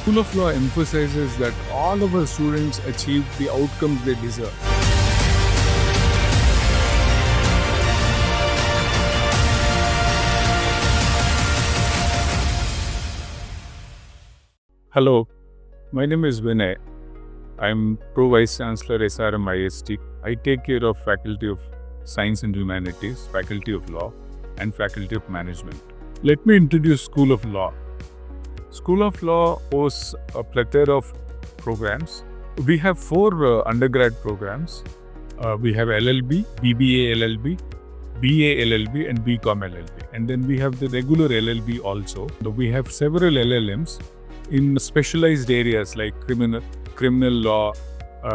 School of Law emphasizes that all of our students achieve the outcomes they deserve. Hello, my name is Vinay. I'm Vice Chancellor SRMIST. I take care of Faculty of Science and Humanities, Faculty of Law, and Faculty of Management. Let me introduce School of Law. School of Law hosts a plethora of programs. We have four undergrad programs. We have LLB, BBA LLB, BA LLB, and BCom LLB. And then we have the regular LLB also. We have several LLMs in specialized areas like criminal law,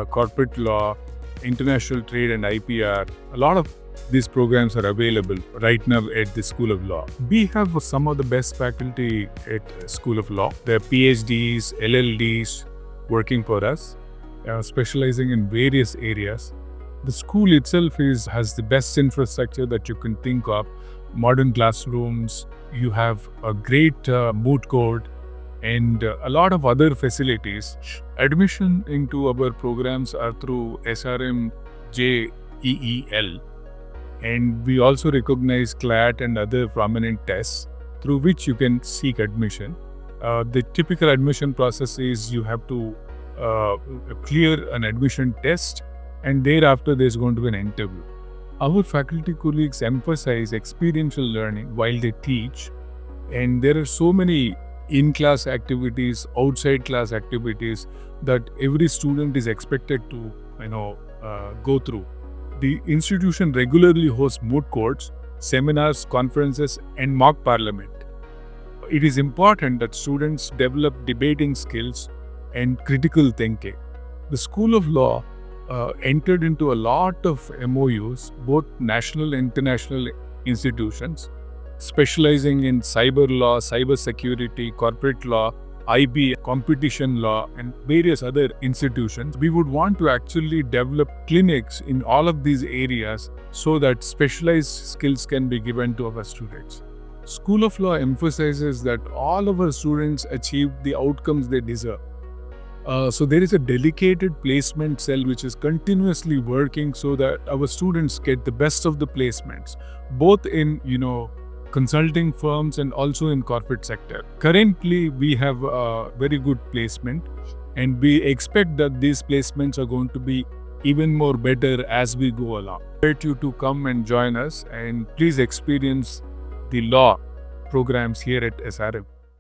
corporate law, international trade and IPR. A lot of these programs are available right now at the School of Law. We have some of the best faculty at School of Law. They're PhDs, LLDs working for us, specializing in various areas. The school itself has the best infrastructure that you can think of. Modern classrooms, you have a great Moot Court, and a lot of other facilities. Admission into our programs are through SRM JEEL, and we also recognize CLAT and other prominent tests through which you can seek admission. The typical admission process is you have to clear an admission test, and thereafter there's going to be an interview. Our faculty colleagues emphasize experiential learning while they teach, and there are so many in-class activities, outside class activities that every student is expected to go through. The institution regularly hosts moot courts, seminars, conferences, and mock parliament. It is important that students develop debating skills and critical thinking. The School of Law entered into a lot of MOUs, both national and international institutions, specializing in cyber law, cyber security, corporate law, IB, competition law, and various other institutions. We would want to actually develop clinics in all of these areas so that specialized skills can be given to our students. School of Law emphasizes that all of our students achieve the outcomes they deserve. So there is a dedicated placement cell which is continuously working so that our students get the best of the placements, both in consulting firms and also in corporate sector. Currently, we have a very good placement, and we expect that these placements are going to be even more better as we go along. I invite you to come and join us, and please experience the law programs here at SRM.